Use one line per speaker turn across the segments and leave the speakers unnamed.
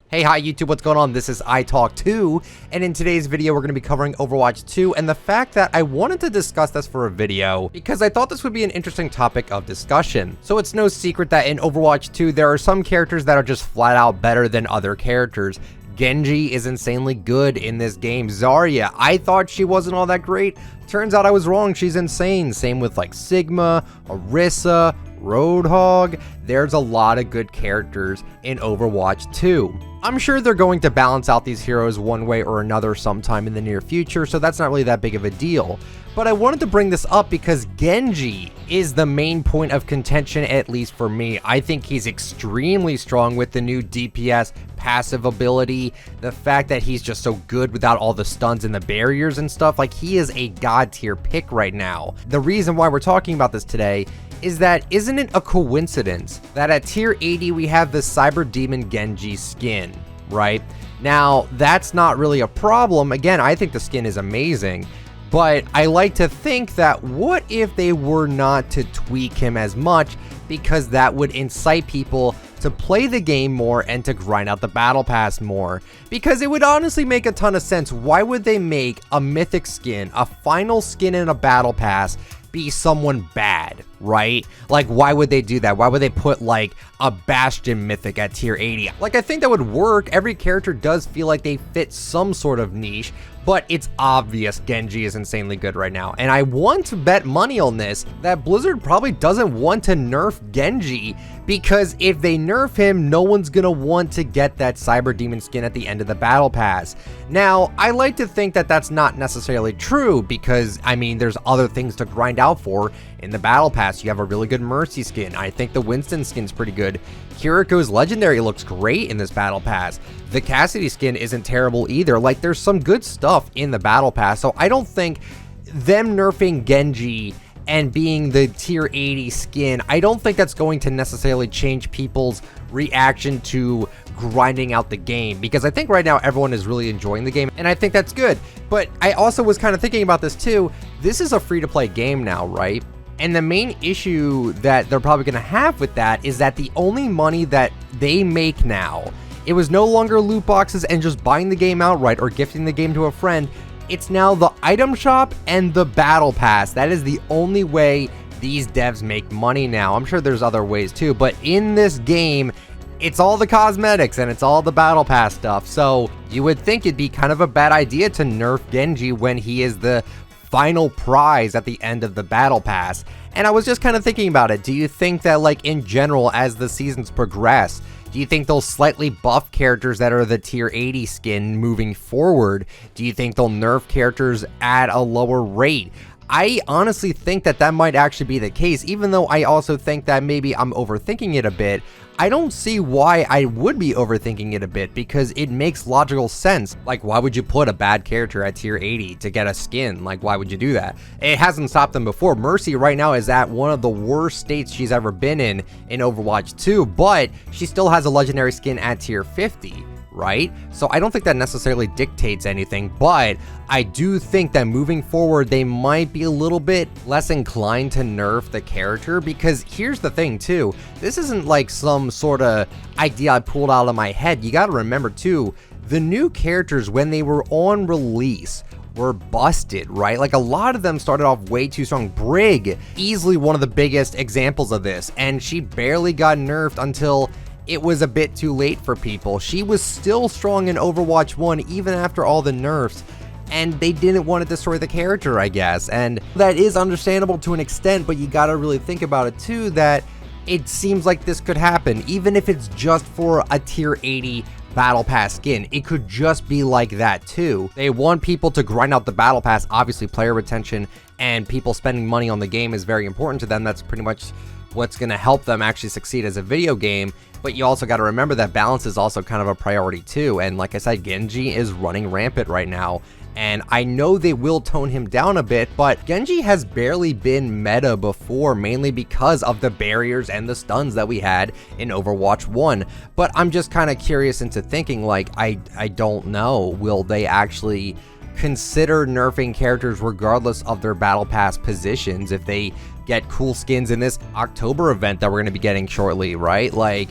Hey, hi YouTube, what's going on? This is iTalk2, and in today's video we're going to be covering Overwatch 2, and the fact that I wanted to discuss this for a video because I thought this would be an interesting topic of discussion. So it's no secret that in Overwatch 2 there are some characters that are just flat out better than other characters. Genji is insanely good in this game. Zarya, I thought she wasn't all that great. Turns out I was wrong, she's insane. Same with like Sigma, Orisa, Roadhog. There's a lot of good characters in Overwatch 2. I'm sure they're going to balance out these heroes one way or another sometime in the near future, so that's not really that big of a deal. But I wanted to bring this up because Genji is the main point of contention, at least for me. I think he's extremely strong with the new DPS passive ability. The fact that he's just so good without all the stuns and the barriers and stuff, like he is a god tier pick right now. The reason why we're talking about this today is that isn't it a coincidence that at tier 80 we have the Cyber Demon Genji skin, right? Now, that's not really a problem. Again, I think the skin is amazing, but I like to think that what if they were not to tweak him as much, because that would incite people to play the game more and to grind out the battle pass more. Because it would honestly make a ton of sense. Why would they make a mythic skin, a final skin in a battle pass, be someone bad, right? Like, why would they do that? Why would they put like a Bastion mythic at tier 80? Like, I think that would work. Every character does feel like they fit some sort of niche, but it's obvious Genji is insanely good right now. And I want to bet money on this, that Blizzard probably doesn't want to nerf Genji, because if they nerf him, no one's gonna want to get that Cyber Demon skin at the end of the battle pass. Now, I like to think that that's not necessarily true, because I mean, there's other things to grind out for in the battle pass. You have a really good Mercy skin. I think the Winston skin's pretty good. Kiriko's legendary looks great in this battle pass. The Cassidy skin isn't terrible either. Like, there's some good stuff in the battle pass, so I don't think them nerfing Genji and being the tier 80 skin, I don't think that's going to necessarily change people's reaction to grinding out the game, because I think right now everyone is really enjoying the game, and I think that's good. But I also was kind of thinking about this too. This is a free-to-play game now, right? And the main issue that they're probably going to have with that is that the only money that they make now, it was no longer loot boxes and just buying the game outright or gifting the game to a friend. It's now the item shop and the battle pass. That is the only way these devs make money now. I'm sure there's other ways too, but in this game, it's all the cosmetics and it's all the battle pass stuff. So you would think it'd be kind of a bad idea to nerf Genji when he is the final prize at the end of the battle pass. And I was just kind of thinking about it. Do you think that, like, in general, as the seasons progress, do you think they'll slightly buff characters that are the tier 80 skin moving forward? Do you think they'll nerf characters at a lower rate? I honestly think that that might actually be the case, even though I also think that maybe I'm overthinking it a bit. I don't see why I would be overthinking it a bit, because it makes logical sense. Like, why would you put a bad character at tier 80 to get a skin? Like, why would you do that? It hasn't stopped them before. Mercy right now is at one of the worst states she's ever been in Overwatch 2, but she still has a legendary skin at tier 50. Right? So I don't think that necessarily dictates anything, but I do think that moving forward, they might be a little bit less inclined to nerf the character, because here's the thing too, this isn't like some sort of idea I pulled out of my head. You gotta remember too, the new characters when they were on release were busted, right? Like, a lot of them started off way too strong. Brig, easily one of the biggest examples of this, and she barely got nerfed until it was a bit too late for people. She was still strong in Overwatch 1 even after all the nerfs, and they didn't want to destroy the character, I guess. And that is understandable to an extent, but you gotta really think about it too, that it seems like this could happen, even if it's just for a tier 80 battle pass skin. It could just be like that too. They want people to grind out the battle pass. Obviously, player retention and people spending money on the game is very important to them. That's pretty much what's going to help them actually succeed as a video game. But you also got to remember that balance is also kind of a priority too. And like I said, Genji is running rampant right now, and I know they will tone him down a bit, but Genji has barely been meta before, mainly because of the barriers and the stuns that we had in Overwatch 1. But I'm just kind of curious into thinking, like, I don't know, will they actually consider nerfing characters regardless of their battle pass positions if they get cool skins in this October event that we're going to be getting shortly, right? Like,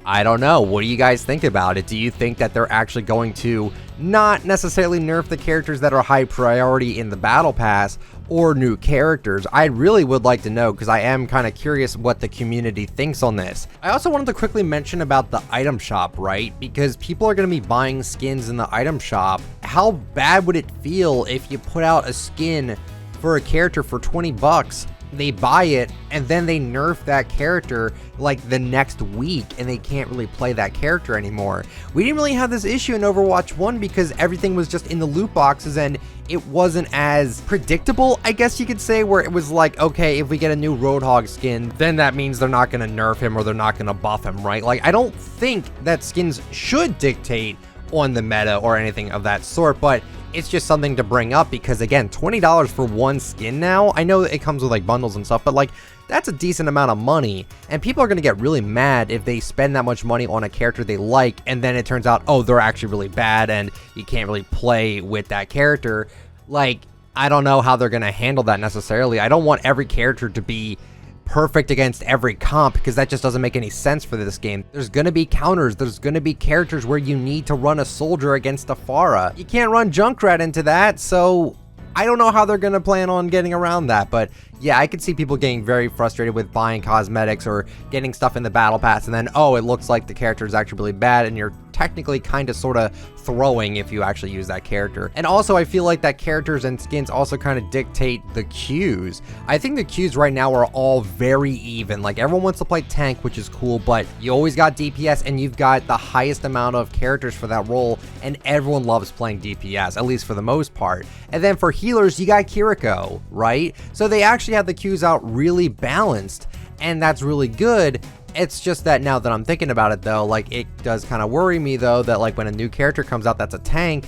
I don't know. What do you guys think about it? Do you think that they're actually going to not necessarily nerf the characters that are high priority in the battle pass, or new characters? I really would like to know, because I am kind of curious what the community thinks on this. I also wanted to quickly mention about the item shop, right? Because people are going to be buying skins in the item shop. How bad would it feel if you put out a skin for a character for 20 bucks? They buy it and then they nerf that character like the next week and they can't really play that character anymore. We didn't really have this issue in Overwatch 1 because everything was just in the loot boxes and it wasn't as predictable, I guess you could say, where it was like, okay, if we get a new Roadhog skin, then that means they're not going to nerf him or they're not going to buff him, right? Like, I don't think that skins should dictate on the meta or anything of that sort, but it's just something to bring up because, again, $20 for one skin now. I know it comes with like bundles and stuff, but like that's a decent amount of money, and people are going to get really mad if they spend that much money on a character they like and then it turns out, oh, they're actually really bad and you can't really play with that character. Like, I don't know how they're going to handle that necessarily. I don't want every character to be perfect against every comp because that just doesn't make any sense for this game. There's gonna be counters, there's gonna be characters where you need to run a soldier against a Pharah. You can't run Junkrat into that, so I don't know how they're gonna plan on getting around that, but yeah, I could see people getting very frustrated with buying cosmetics or getting stuff in the battle pass and then, oh, it looks like the character is actually really bad and you're technically kind of sort of throwing if you actually use that character. And also, I feel like that characters and skins also kind of dictate the queues. I think the queues right now are all very even. Like, everyone wants to play tank, which is cool, but you always got DPS and you've got the highest amount of characters for that role, and everyone loves playing DPS, at least for the most part. And then for healers, you got Kiriko, right? So they actually have the queues out really balanced, and that's really good. It's just that now that I'm thinking about it though, like, it does kind of worry me though that like when a new character comes out that's a tank,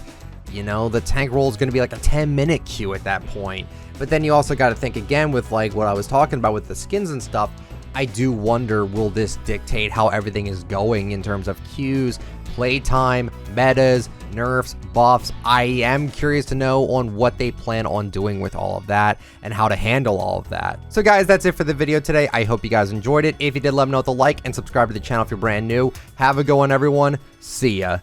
you know, the tank role is going to be like a 10-minute queue at that point. But then you also got to think again with like what I was talking about with the skins and stuff. I do wonder, will this dictate how everything is going in terms of queues, playtime, metas, nerfs, buffs? I am curious to know on what they plan on doing with all of that and how to handle all of that. So guys, that's it for the video today. I hope you guys enjoyed it. If you did, let me know with a like and subscribe to the channel if you're brand new. Have a good one, everyone. See ya.